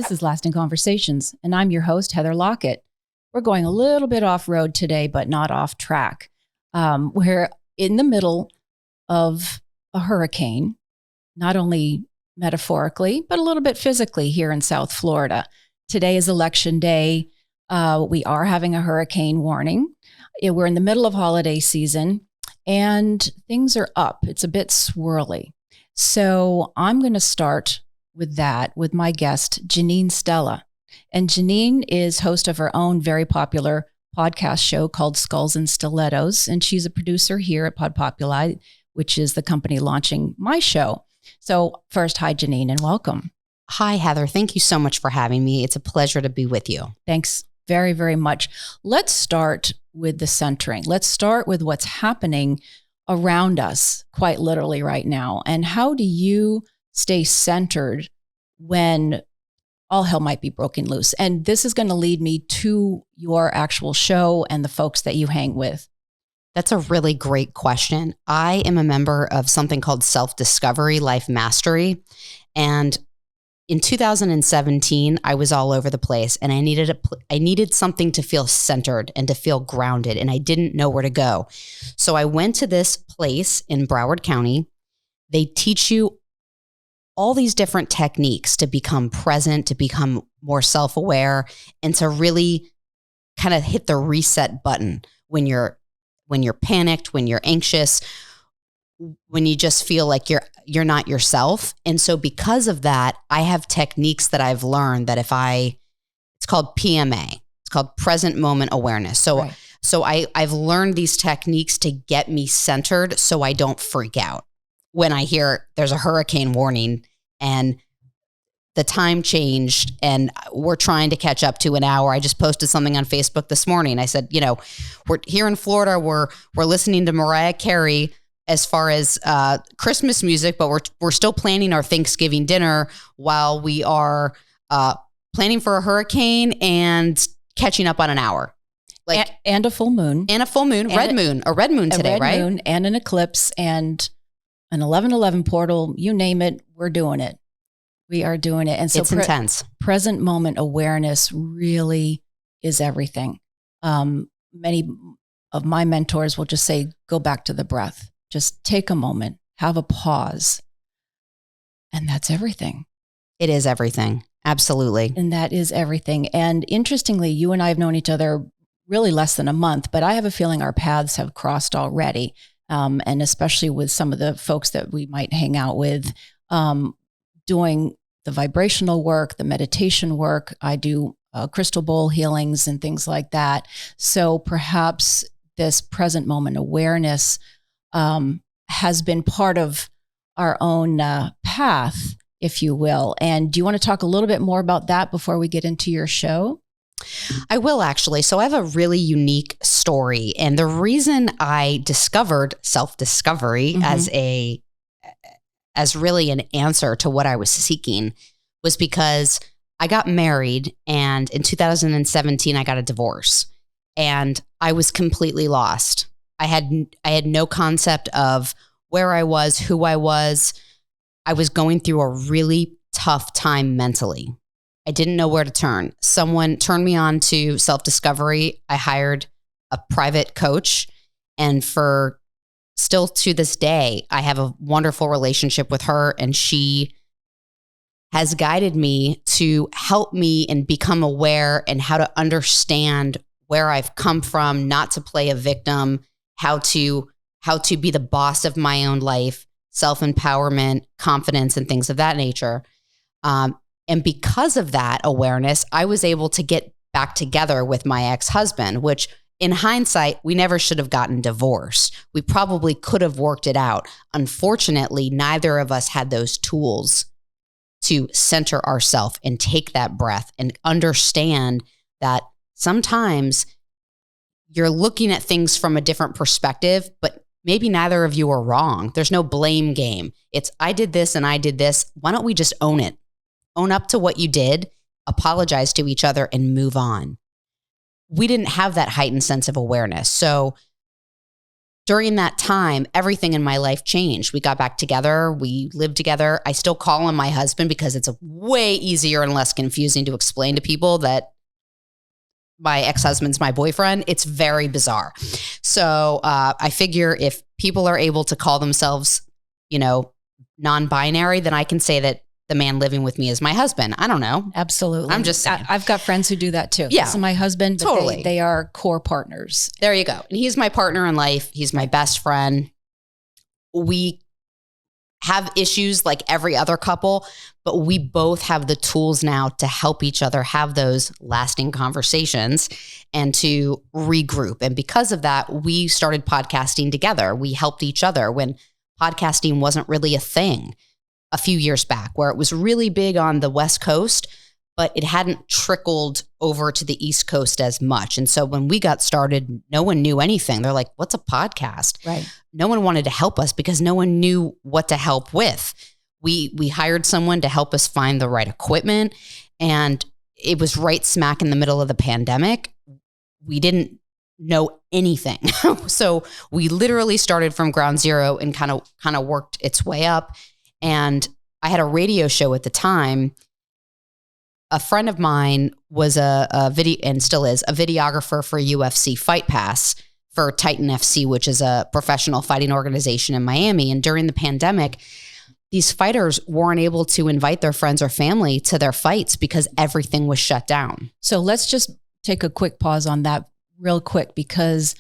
This is Lasting Conversations, and I'm your host, Heather Lockett. We're going a little bit off-road today, but not off track. We're in the middle of a hurricane, not only metaphorically, but a little bit physically here in South Florida. Today is election day. We are having a hurricane warning. We're in the middle of holiday season, and things are up. It's a bit swirly. So I'm going to start with that with my guest, Janine Stella. And Janine is host of her own very popular podcast show called Skulls and Stilettos. And she's a producer here at Pod Populi, which is the company launching my show. So first, hi, Janine, and welcome. Hi, Heather. Thank you so much for having me. It's a pleasure to be with you. Thanks very, very much. Let's start with the centering. Let's start with what's happening around us quite literally right now. And how do you stay centered when all hell might be broken loose? And this is going to lead me to your actual show and the folks that you hang with. That's a really great question. I am a member of something called Self-Discovery Life Mastery. And in 2017, I was all over the place and I needed something to feel centered and to feel grounded, and I didn't know where to go. So I went to this place in Broward County. They teach you all these different techniques to become present, to become more self-aware, and to really kind of hit the reset button when you're panicked, when you're anxious, when you just feel like you're not yourself. And so because of that, I have techniques that I've learned that it's called PMA. It's called present moment awareness. So, right. so I've learned these techniques to get me centered so I don't freak out when I hear there's a hurricane warning and the time changed and we're trying to catch up to an hour. I just posted something on Facebook this morning. I said, we're here in Florida, we're listening to Mariah Carey as far as Christmas music, but we're still planning our Thanksgiving dinner while we are planning for a hurricane and catching up on an hour. And a full moon. And a full moon, a red moon today, right? A red moon and an eclipse and an 11/11 portal, you name it, we're doing it. We are doing it. And so it's intense. Present moment awareness really is everything. Many of my mentors will just say, go back to the breath. Just take a moment, have a pause. And that's everything. It is everything. Absolutely. And that is everything. And interestingly, you and I have known each other really less than a month, but I have a feeling our paths have crossed already. And especially with some of the folks that we might hang out with, doing the vibrational work, the meditation work. I do crystal bowl healings and things like that. So perhaps this present moment awareness has been part of our own path, if you will. And do you want to talk a little bit more about that before we get into your show? I will actually. So I have a really unique story. And the reason I discovered self-discovery as really an answer to what I was seeking was because I got married, and in 2017, I got a divorce, and I was completely lost. I had no concept of where I was, who I was. I was going through a really tough time mentally. I didn't know where to turn. Someone turned me on to self-discovery. I hired a private coach, and still to this day, I have a wonderful relationship with her, and she has guided me to help me and become aware and how to understand where I've come from, not to play a victim, how to be the boss of my own life, self-empowerment, confidence, and things of that nature. And because of that awareness, I was able to get back together with my ex-husband, which in hindsight, we never should have gotten divorced. We probably could have worked it out. Unfortunately, neither of us had those tools to center ourselves and take that breath and understand that sometimes you're looking at things from a different perspective, but maybe neither of you are wrong. There's no blame game. It's I did this and I did this. Why don't we just own it? Own up to what you did, apologize to each other, and move on. We didn't have that heightened sense of awareness. So during that time, everything in my life changed. We got back together. We lived together. I still call him my husband because it's way easier and less confusing to explain to people that my ex-husband's my boyfriend. It's very bizarre. So I figure if people are able to call themselves, non-binary, then I can say that the man living with me is my husband. I don't know. Absolutely. I'm just saying. I've got friends who do that too. Yeah. This is my husband. But Totally. They are core partners. There you go. And he's my partner in life. He's my best friend. We have issues like every other couple, but we both have the tools now to help each other have those lasting conversations and to regroup. And because of that, we started podcasting together. We helped each other when podcasting wasn't really a thing a few years back, where it was really big on the West Coast, but it hadn't trickled over to the East Coast as much. And so when we got started, no one knew anything. They're like, what's a podcast? Right. No one wanted to help us because no one knew what to help with. We hired someone to help us find the right equipment. And it was right smack in the middle of the pandemic. We didn't know anything. So we literally started from ground zero and kind of worked its way up. And I had a radio show at the time. A friend of mine was a video, and still is, a videographer for UFC Fight Pass for Titan FC, which is a professional fighting organization in Miami. And during the pandemic, these fighters weren't able to invite their friends or family to their fights because everything was shut down. So let's just take a quick pause on that real quick, because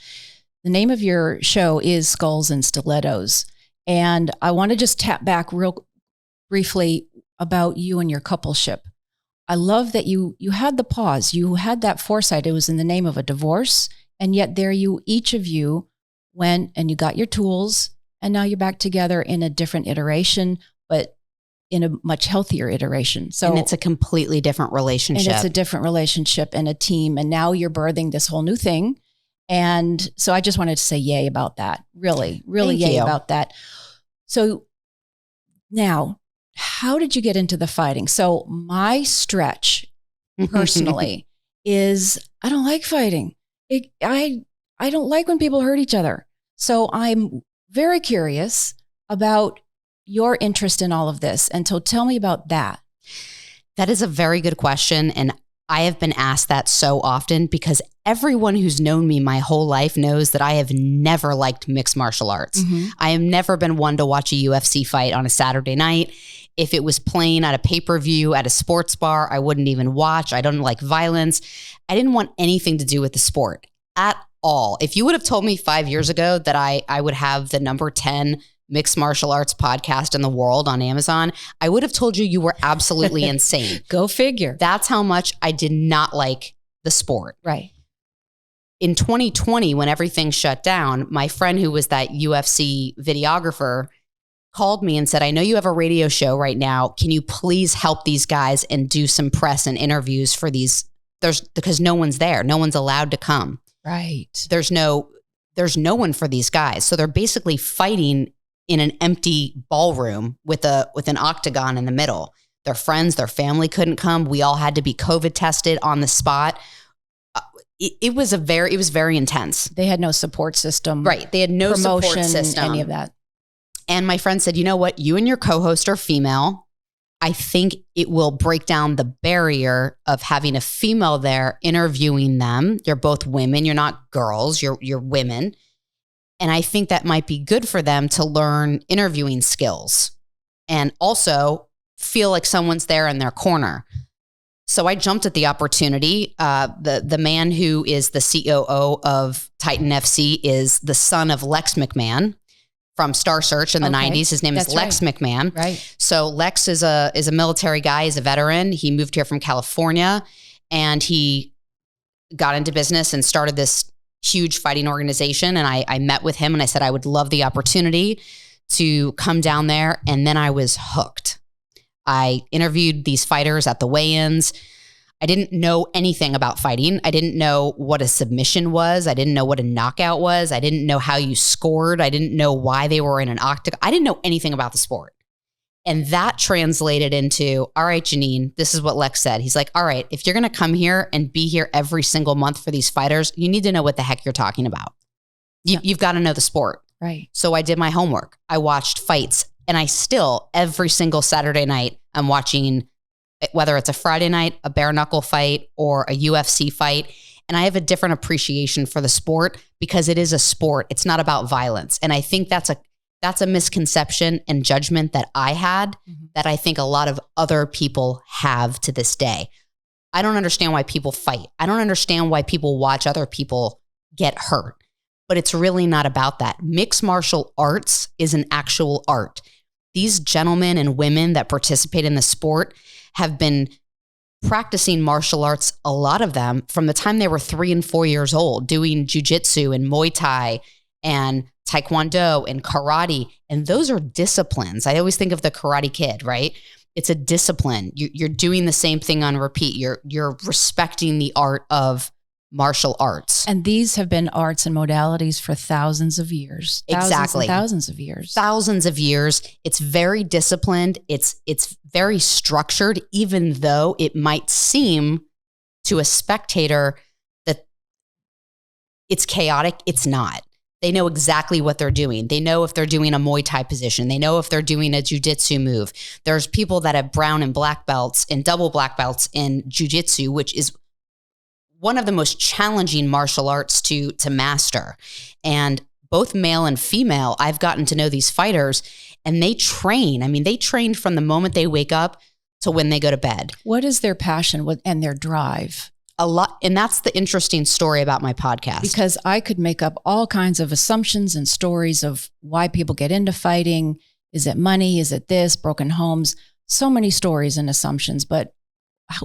the name of your show is Skulls and Stilettos. And I want to just tap back real briefly about you and your coupleship. I love that you had the pause. You had that foresight. It was in the name of a divorce. And yet there each of you went and you got your tools, and now you're back together in a different iteration, but in a much healthier iteration. So, and it's a completely different relationship. And it's a different relationship and a team. And now you're birthing this whole new thing. And so I just wanted to say yay about that. Really, really yay about that. So now, how did you get into the fighting? So my stretch personally is I don't like fighting. I don't like when people hurt each other. So I'm very curious about your interest in all of this. And so tell me about that. That is a very good question. And I have been asked that so often because everyone who's known me my whole life knows that I have never liked mixed martial arts. Mm-hmm. I have never been one to watch a UFC fight on a Saturday night. If it was playing at a pay-per-view at a sports bar, I wouldn't even watch. I don't like violence. I didn't want anything to do with the sport at all. If you would have told me 5 years ago that I would have the number 10 mixed martial arts podcast in the world on Amazon, I would have told you were absolutely insane. Go figure. That's how much I did not like the sport. Right. In 2020, when everything shut down, my friend who was that UFC videographer called me and said, I know you have a radio show right now. Can you please help these guys and do some press and interviews for these? Because no one's there. No one's allowed to come. Right. There's no one for these guys. So they're basically fighting in an empty ballroom with an octagon in the middle. Their friends, their family couldn't come. We all had to be COVID tested on the spot. It was very intense. They had no support system. Right. They had no promotion, support system. Any of that. And my friend said, you know what? You and your co-host are female. I think it will break down the barrier of having a female there interviewing them. You're both women. You're not girls. You're women. And I think that might be good for them to learn interviewing skills and also feel like someone's there in their corner. So I jumped at the opportunity. The man who is the COO of Titan FC is the son of Lex McMahon from Star Search in the 90s. His name is Lex McMahon. Right. So Lex is a military guy. He's a veteran. He moved here from California and he got into business and started this huge fighting organization. And I met with him and I said, I would love the opportunity to come down there. And then I was hooked. I interviewed these fighters at the weigh-ins. I didn't know anything about fighting. I didn't know what a submission was. I didn't know what a knockout was. I didn't know how you scored. I didn't know why they were in an octagon. I didn't know anything about the sport. And that translated into, all right, Janine, this is what Lex said. He's like, all right, if you're going to come here and be here every single month for these fighters, you need to know what the heck you're talking about. You've got to know the sport. Right. So I did my homework. I watched fights, and I still, every single Saturday night, I'm watching, whether it's a Friday night, a bare knuckle fight, or a UFC fight. And I have a different appreciation for the sport because it is a sport. It's not about violence. And I think that's a misconception and judgment that I had that I think a lot of other people have to this day. I don't understand why people fight. I don't understand why people watch other people get hurt. But it's really not about that. Mixed martial arts is an actual art. These gentlemen and women that participate in the sport have been practicing martial arts, a lot of them, from the time they were 3 and 4 years old, doing jujitsu and Muay Thai and Taekwondo and karate. And those are disciplines. I always think of the Karate Kid, right? It's a discipline. You're doing the same thing on repeat. You're respecting the art of martial arts. And these have been arts and modalities for thousands of years. Exactly. Thousands of years. Thousands of years. It's very disciplined. It's very structured, even though it might seem to a spectator that it's chaotic. It's not. They know exactly what they're doing. They know if they're doing a Muay Thai position. They know if they're doing a jiu-jitsu move. There's people that have brown and black belts and double black belts in jiu-jitsu, which is one of the most challenging martial arts to master. And both male and female, I've gotten to know these fighters, and they train. I mean, they train from the moment they wake up to when they go to bed. What is their passion and their drive? A lot. And that's the interesting story about my podcast. Because I could make up all kinds of assumptions and stories of why people get into fighting. Is it money? Is it this? Broken homes? So many stories and assumptions. But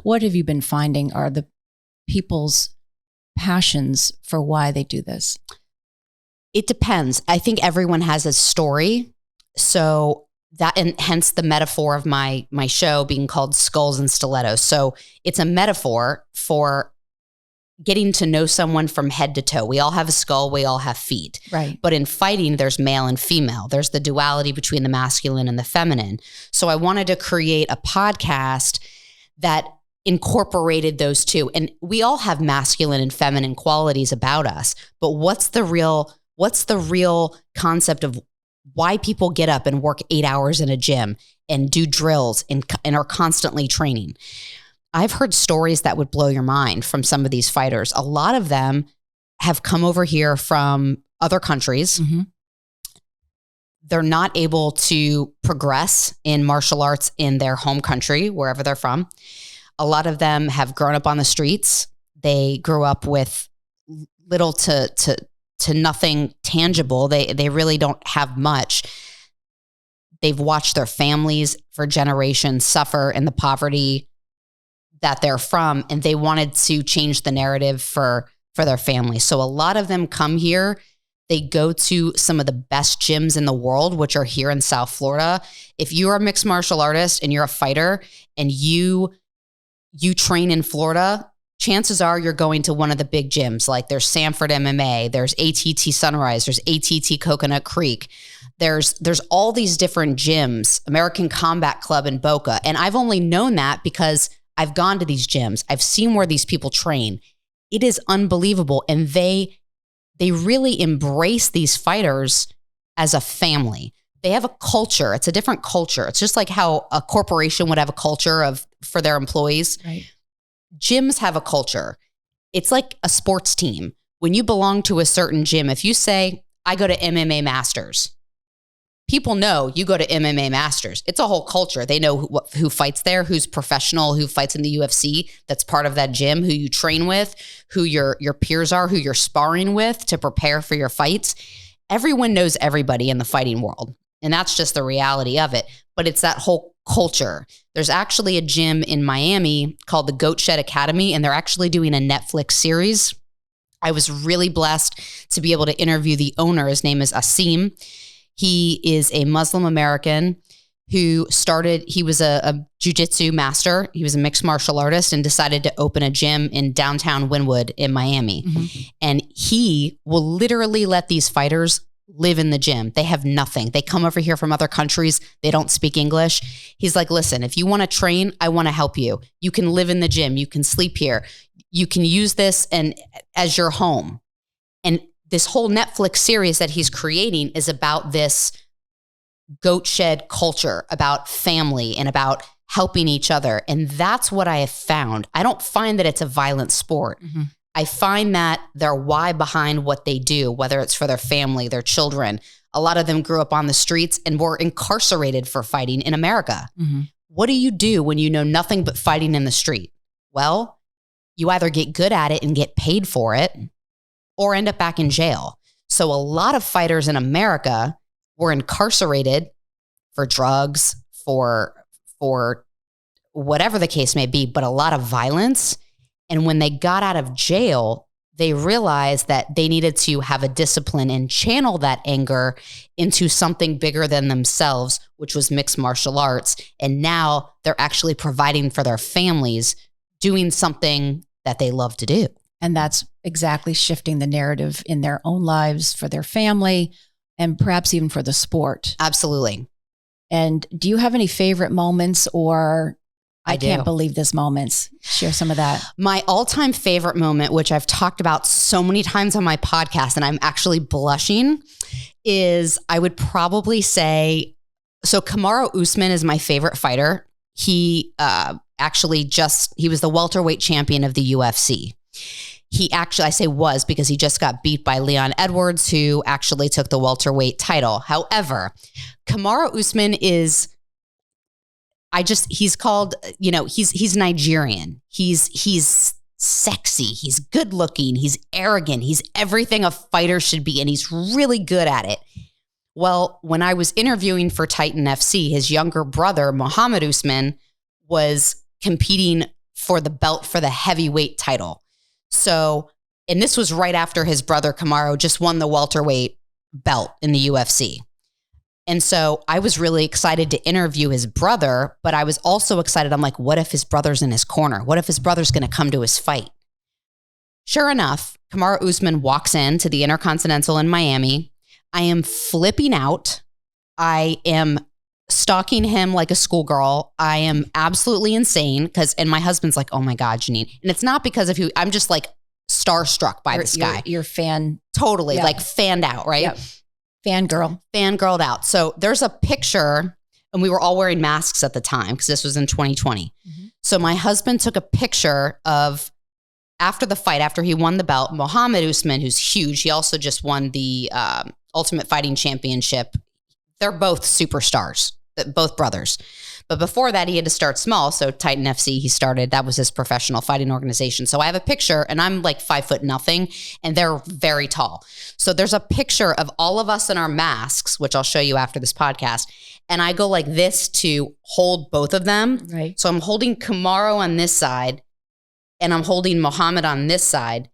what have you been finding are the people's passions for why they do this? It depends. I think everyone has a story. So that, and hence the metaphor of my show being called Skulls and Stilettos. So it's a metaphor for getting to know someone from head to toe. We all have a skull. We all have feet. Right. But in fighting, there's male and female. There's the duality between the masculine and the feminine. So I wanted to create a podcast that incorporated those two. And we all have masculine and feminine qualities about us. But what's the real concept of why people get up and work 8 hours in a gym and do drills and are constantly training? I've heard stories that would blow your mind from some of these fighters. A lot of them have come over here from other countries. Mm-hmm. They're not able to progress in martial arts in their home country, wherever they're from. A lot of them have grown up on the streets. They grew up with little to nothing tangible. They really don't have much. They've watched their families for generations suffer in the poverty that they're from, and they wanted to change the narrative for their family. So a lot of them come here. They go to some of the best gyms in the world, which are here in South Florida. If you're a mixed martial artist and you're a fighter and you train in Florida, chances are you're going to one of the big gyms. Like there's Sanford MMA, there's ATT Sunrise, there's ATT Coconut Creek. There's all these different gyms, American Combat Club in Boca. And I've only known that because I've gone to these gyms. I've seen where these people train. It is unbelievable. And they really embrace these fighters as a family. They have a culture. It's a different culture. It's just like how a corporation would have a culture for their employees. Right. Gyms have a culture. It's like a sports team. When you belong to a certain gym, if you say, I go to MMA Masters, people know you go to MMA Masters. It's a whole culture. They know who fights there, who's professional, who fights in the UFC, that's part of that gym, who you train with, who your peers are, who you're sparring with to prepare for your fights. Everyone knows everybody in the fighting world. And that's just the reality of it. But it's that whole culture. There's actually a gym in Miami called the Goat Shed Academy, and they're actually doing a Netflix series. I was really blessed to be able to interview the owner. His name is Asim. He is a Muslim American who he was a jiu-jitsu master. He was a mixed martial artist and decided to open a gym in downtown Wynwood in Miami. Mm-hmm. And he will literally let these fighters live in the gym. They have nothing. They come over here from other countries. They don't speak English. He's like, listen, if you want to train, I want to help you. You can live in the gym. You can sleep here. You can use this as your home. And this whole Netflix series that he's creating is about this goat shed culture, about family and about helping each other. And that's what I have found. I don't find that it's a violent sport. Mm-hmm. I find that their why behind what they do, whether it's for their family, their children, a lot of them grew up on the streets and were incarcerated for fighting in America. Mm-hmm. What do you do when you know nothing but fighting in the street? Well, you either get good at it and get paid for it or end up back in jail. So a lot of fighters in America were incarcerated for drugs, for whatever the case may be, but a lot of violence. And when they got out of jail, they realized that they needed to have a discipline and channel that anger into something bigger than themselves, which was mixed martial arts. And now they're actually providing for their families, doing something that they love to do. And that's exactly shifting the narrative in their own lives, for their family, and perhaps even for the sport. Absolutely. And do you have any favorite moments, or I can't believe this moments? Share some of that. My all-time favorite moment, which I've talked about so many times on my podcast, and I'm actually blushing, is I would probably say, so Kamaru Usman is my favorite fighter. He he was the welterweight champion of the UFC. He actually, I say was because he just got beat by Leon Edwards, who actually took the welterweight title. However, Kamaru Usman is, he's called, he's Nigerian. He's sexy. He's good looking. He's arrogant. He's everything a fighter should be. And he's really good at it. Well, when I was interviewing for Titan FC, his younger brother, Muhammad Usman, was competing for the belt for the heavyweight title. So, and this was right after his brother Kamaru just won the welterweight belt in the UFC. And so I was really excited to interview his brother, but I was also excited. I'm like, what if his brother's in his corner? What if his brother's going to come to his fight? Sure enough, Kamaru Usman walks into the Intercontinental in Miami. I am flipping out. I am stalking him like a schoolgirl. I am absolutely insane and my husband's like, oh my God, Janine. And it's not because of who, I'm just like starstruck by this guy. You're fan. Totally, like fanned out, right? Yep. Fangirled out. So there's a picture, and we were all wearing masks at the time because this was in 2020. Mm-hmm. So my husband took a picture of after the fight, after he won the belt, Muhammad Usman, who's huge. He also just won the Ultimate Fighting Championship. They're both superstars, both brothers. But before that, he had to start small. So Titan FC, that was his professional fighting organization. So I have a picture, and I'm like 5'0", and they're very tall. So there's a picture of all of us in our masks, which I'll show you after this podcast. And I go like this to hold both of them. Right. So I'm holding Kamaru on this side, and I'm holding Muhammad on this side.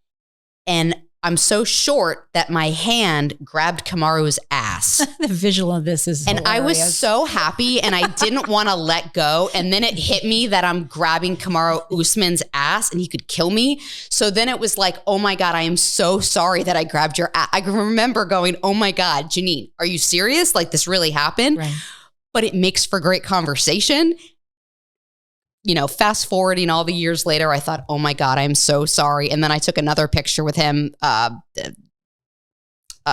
And I'm so short that my hand grabbed Kamaru's ass. The visual of this is hilarious. I was so happy, and I didn't want to let go. And then it hit me that I'm grabbing Kamaru Usman's ass and he could kill me. So then it was like, oh my God, I am so sorry that I grabbed your ass. I remember going, oh my God, Janine, are you serious? Like this really happened? Right. But it makes for great conversation. Fast forwarding all the years later, I thought, oh my God, I'm so sorry. And then I took another picture with him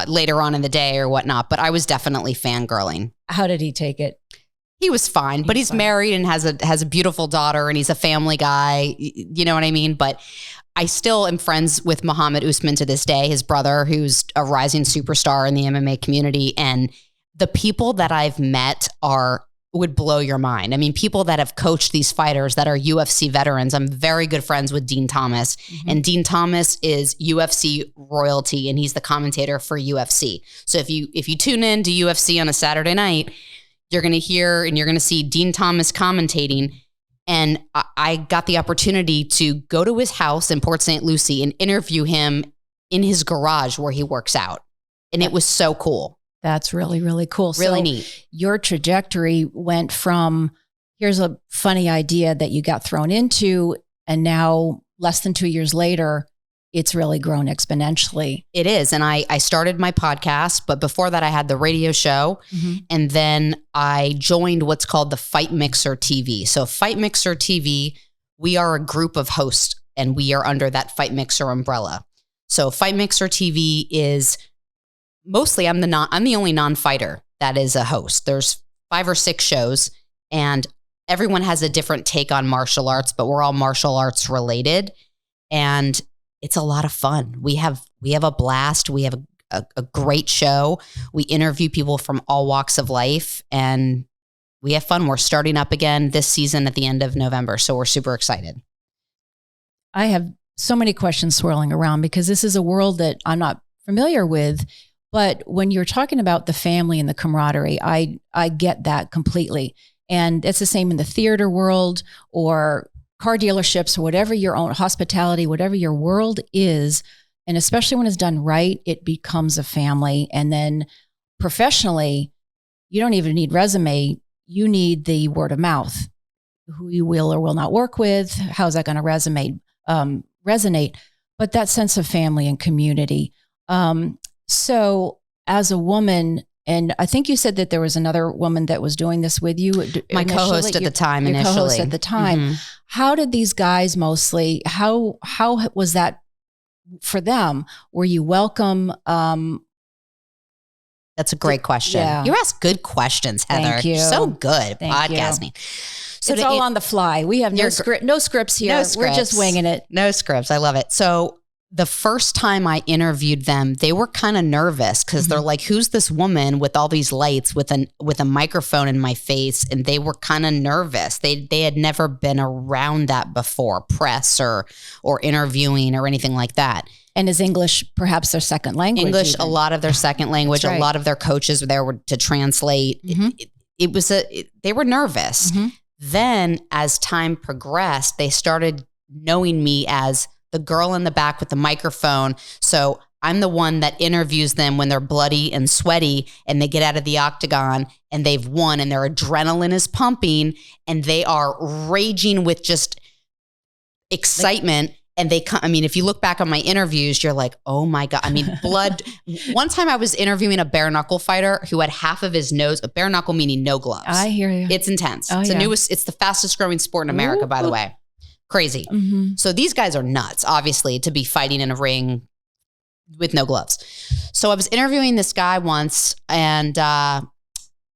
later on in the day or whatnot, but I was definitely fangirling. How did he take it? He was fine, but he's married and has a beautiful daughter, and he's a family guy. You know what I mean? But I still am friends with Muhammad Usman to this day, his brother, who's a rising superstar in the MMA community. And the people that I've met would blow your mind. I mean, people that have coached these fighters that are UFC veterans. I'm very good friends with Dean Thomas, and Dean Thomas is UFC royalty, and he's the commentator for UFC. So if you tune in to UFC on a Saturday night, you're going to hear and you're going to see Dean Thomas commentating. And I got the opportunity to go to his house in Port St. Lucie and interview him in his garage where he works out. And it was so cool. That's really, really cool. Really neat. Your trajectory went from, here's a funny idea that you got thrown into, and now less than 2 years later, it's really grown exponentially. It is. And I started my podcast, but before that I had the radio show. And then I joined what's called the Fight Mixer TV. So Fight Mixer TV, we are a group of hosts, and we are under that Fight Mixer umbrella. So Fight Mixer TV is mostly I'm the only non-fighter that is a host. There's 5 or 6 shows and everyone has a different take on martial arts, but we're all martial arts related. And it's a lot of fun. We have a blast. We have a great show. We interview people from all walks of life and we have fun. We're starting up again this season at the end of November. So we're super excited. I have so many questions swirling around because this is a world that I'm not familiar with. But when you're talking about the family and the camaraderie, I get that completely. And it's the same in the theater world or car dealerships or whatever your own hospitality, whatever your world is. And especially when it's done right, it becomes a family. And then professionally, you don't even need resume. You need the word of mouth, who you will or will not work with. How's that going to resonate? But that sense of family and community. So as a woman, and I think you said that there was another woman that was doing this with you. My co-host at the time your initially. Co-host at the time. Mm-hmm. How did these guys mostly, how was that for them? Were you welcome? That's a great question. Yeah. You ask good questions, Heather. Thank you. So good Thank podcasting. You. So it's all on the fly. We have no scripts here. No scripts. We're just winging it. No scripts. I love it. So the first time I interviewed them, they were kind of nervous because they're like, who's this woman with all these lights with a microphone in my face? And they were kind of nervous. They had never been around that before, press or interviewing or anything like that. And is English perhaps their second language? English, even? A lot of their second language. Right. A lot of their coaches were there to translate. They were nervous. Mm-hmm. Then as time progressed, they started knowing me as the girl in the back with the microphone. So I'm the one that interviews them when they're bloody and sweaty and they get out of the octagon and they've won and their adrenaline is pumping and they are raging with just excitement. And if you look back on my interviews, you're like, oh my God. I mean, blood. One time I was interviewing a bare knuckle fighter who had half of his nose, a bare knuckle meaning no gloves. I hear you. It's intense. Oh, it's the fastest growing sport in America, by the way. Crazy. Mm-hmm. So these guys are nuts, obviously, to be fighting in a ring with no gloves. So I was interviewing this guy once and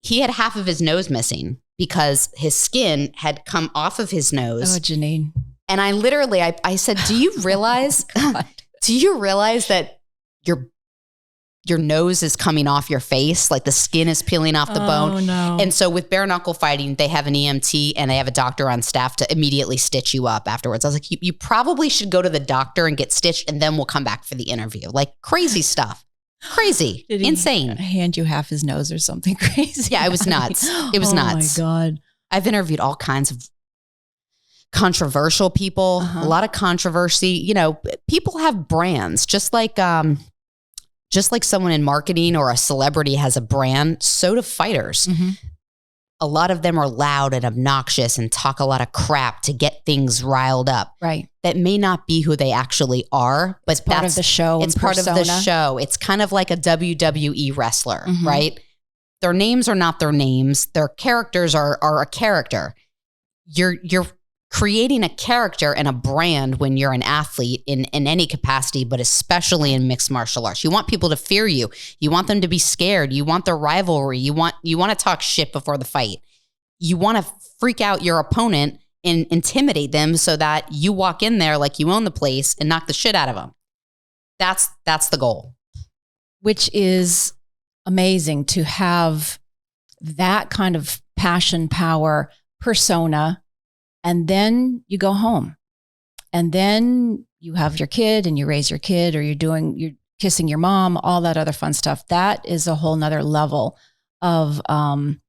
he had half of his nose missing because his skin had come off of his nose. Oh, Janine. And I literally, I said, do you realize that your nose is coming off your face? Like the skin is peeling off the bone. No. And so with bare knuckle fighting, they have an EMT and they have a doctor on staff to immediately stitch you up afterwards. I was like, you probably should go to the doctor and get stitched and then we'll come back for the interview. Like crazy stuff. Crazy. Did he insane. Hand you half his nose or something crazy? Yeah, it was nuts. It was nuts. Oh my God. I've interviewed all kinds of controversial people, a lot of controversy. People have brands, just like someone in marketing or a celebrity has a brand, so do fighters. Mm-hmm. A lot of them are loud and obnoxious and talk a lot of crap to get things riled up. Right. That may not be who they actually are, but it's part of the show. It's part of the show. It's kind of like a WWE wrestler, right? Their names are not their names. Their characters are a character. You're creating a character and a brand when you're an athlete in any capacity, but especially in mixed martial arts. You want people to fear you. You want them to be scared. You want the rivalry. You want to talk shit before the fight. You want to freak out your opponent and intimidate them so that you walk in there like you own the place and knock the shit out of them. That's the goal. Which is amazing to have that kind of passion, power, persona. And then you go home and then you have your kid and you raise your kid or you're kissing your mom, all that other fun stuff. That is a whole nother level of, I'm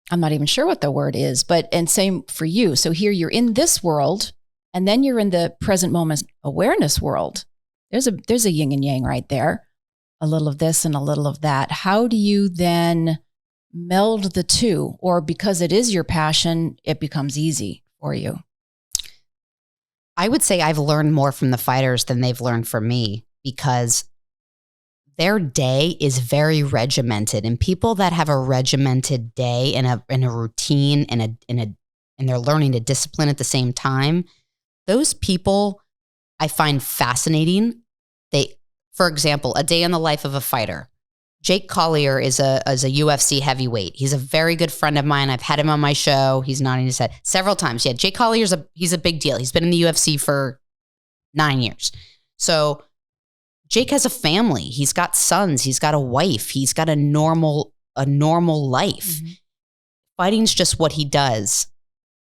not even sure what the word is, and same for you. So here you're in this world and then you're in the present moment awareness world. There's a yin and yang right there. A little of this and a little of that. How do you then meld the two? Or because it is your passion, it becomes easy for you? I would say I've learned more from the fighters than they've learned from me because their day is very regimented, and people that have a regimented day and a routine and they're learning to discipline at the same time, those people I find fascinating. They For example, a day in the life of a fighter. Jake Collier is a UFC heavyweight. He's a very good friend of mine. I've had him on my show. He's nodding his head several times. Yeah, Jake Collier's he's a big deal. He's been in the UFC for 9 years. So Jake has a family. He's got sons. He's got a wife. He's got a normal life. Mm-hmm. Fighting's just what he does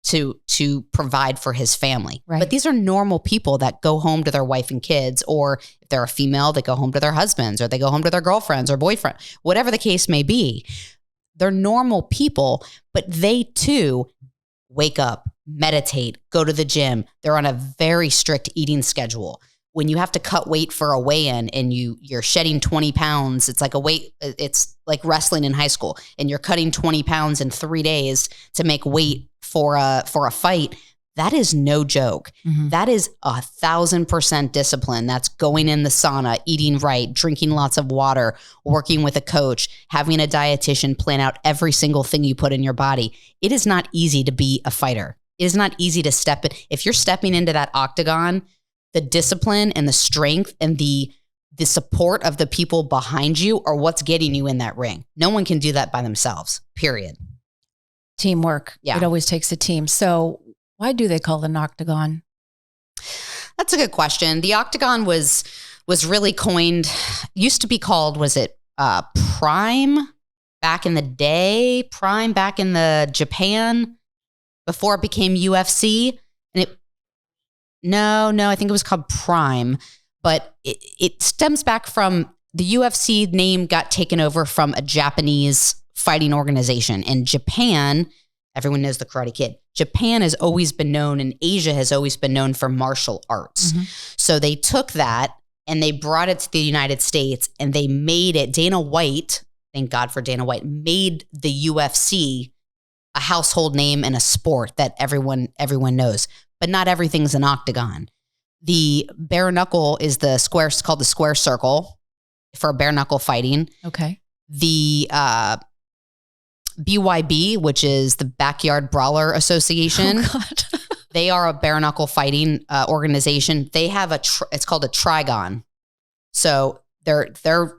to provide for his family. Right. But these are normal people that go home to their wife and kids, or if they're a female, they go home to their husbands, or they go home to their girlfriends or boyfriend, whatever the case may be. They're normal people, but they too wake up, meditate, go to the gym. They're on a very strict eating schedule. When you have to cut weight for a weigh-in and you're shedding 20 pounds, it's like wrestling in high school, and you're cutting 20 pounds in 3 days to make weight for a fight. That is no joke. Mm-hmm. That is 1,000% discipline. That's going in the sauna, eating right, drinking lots of water, working with a coach, having a dietitian plan out every single thing you put in your body. It is not easy to be a fighter. It is not easy to step in. If you're stepping into that octagon, the discipline and the strength and the support of the people behind you are what's getting you in that ring. No one can do that by themselves, period. Teamwork. Yeah. It always takes a team. So why do they call it an octagon? That's a good question. The octagon was really coined, used to be called, was it Prime back in the day? Prime back in the Japan before it became UFC? And No, I think it was called Prime, but it stems back from the UFC name got taken over from a Japanese fighting organization. In Japan, everyone knows the Karate Kid. Japan has always been known, and Asia has always been known for martial arts. Mm-hmm. So they took that and they brought it to the United States, and they made it, Dana White, thank God for Dana White, made the UFC a household name and a sport that everyone knows. But not everything's an octagon. The bare knuckle is called the square circle for bare knuckle fighting. Okay. The BYB, which is the Backyard Brawler Association, they are a bare knuckle fighting organization. They have it's called a trigon. So their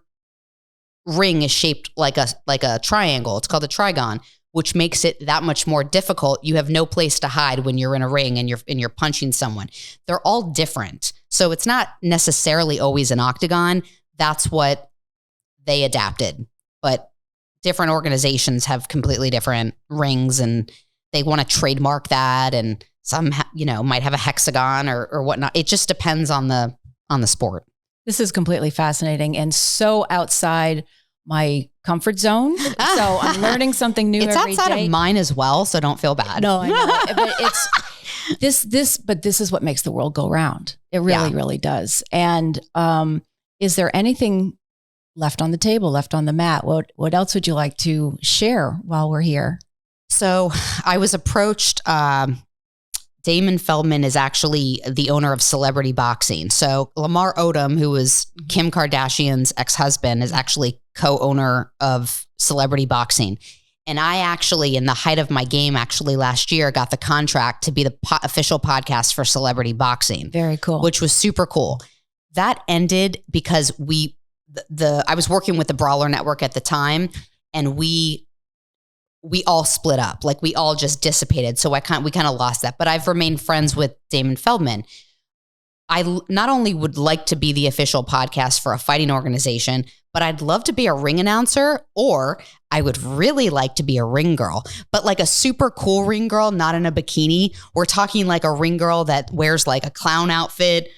ring is shaped like a triangle. It's called a trigon, which makes it that much more difficult. You have no place to hide when you're in a ring and you're punching someone. They're all different. So it's not necessarily always an octagon. That's what they adapted. But different organizations have completely different rings, and they want to trademark that, and some might have a hexagon or whatnot. It just depends on the sport. This is completely fascinating and so outside my comfort zone. So I'm learning something new every day. It's outside of mine as well, so don't feel bad. No, I know. But it's this is what makes the world go round. It really, really does. And is there anything left on the table, left on the mat? What else would you like to share while we're here? So I was approached. Damon Feldman is actually the owner of Celebrity Boxing. So Lamar Odom, who was Kim Kardashian's ex-husband, is actually co-owner of Celebrity Boxing. And I actually, in the height of my game, last year, got the contract to be the official podcast for Celebrity Boxing. Very cool. Which was super cool. That ended because I was working with the Brawler Network at the time, and we all split up. Like, we all just dissipated. So we kind of lost that. But I've remained friends with Damon Feldman. I not only would like to be the official podcast for a fighting organization, but I'd love to be a ring announcer, or I would really like to be a ring girl, but like a super cool ring girl, not in a bikini. We're talking like a ring girl that wears like a clown outfit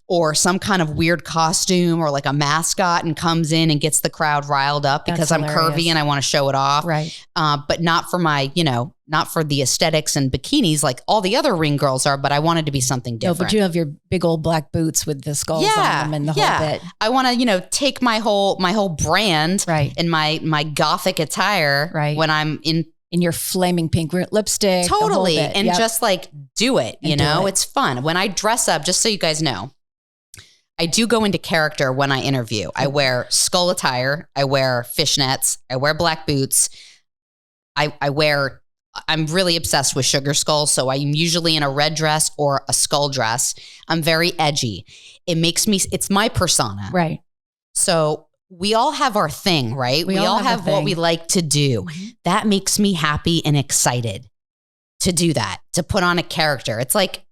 or some kind of weird costume or like a mascot and comes in and gets the crowd riled up because I'm curvy and I want to show it off. Right. But not for not for the aesthetics and bikinis like all the other ring girls are, but I wanted to be something different. No, but you have your big old black boots with the skulls on them and the whole bit. I want to, take my whole brand and my gothic attire when I'm in your flaming pink lipstick. Totally. And just like do it, it's fun. When I dress up, just so you guys know, I do go into character when I interview. I wear skull attire. I wear fishnets. I wear black boots. I wear I'm really obsessed with sugar skulls. So I'm usually in a red dress or a skull dress. I'm very edgy. It's my persona. Right. So we all have our thing, right? We all have what we like to do. Mm-hmm. That makes me happy and excited to do that, to put on a character. It's like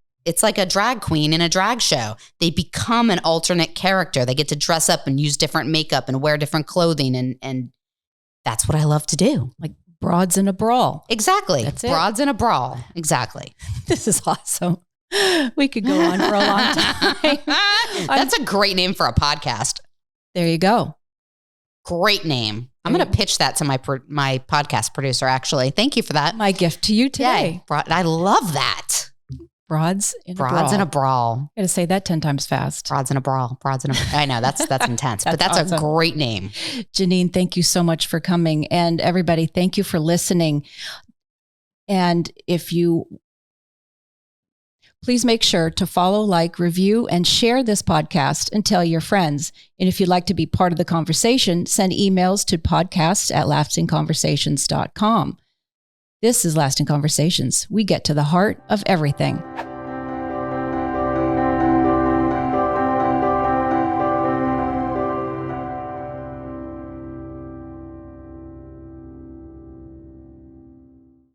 a drag queen in a drag show. They become an alternate character. They get to dress up and use different makeup and wear different clothing. And that's what I love to do. Like broads in a brawl. Exactly. That's it. Broads in a brawl. Exactly. This is awesome. We could go on for a long time. That's a great name for a podcast. There you go. Great name. I'm going to pitch that to my podcast producer, actually. Thank you for that. My gift to you today. Yeah, I love that. Broads in a brawl. I got to say that 10 times fast. Broads in a brawl. I know that's intense, but that's awesome. A great name. Janine, thank you so much for coming. And everybody, thank you for listening. And please make sure to follow, like, review, and share this podcast and tell your friends. And if you'd like to be part of the conversation, send emails to podcasts@lastingconversations.com. This is Lasting Conversations. We get to the heart of everything.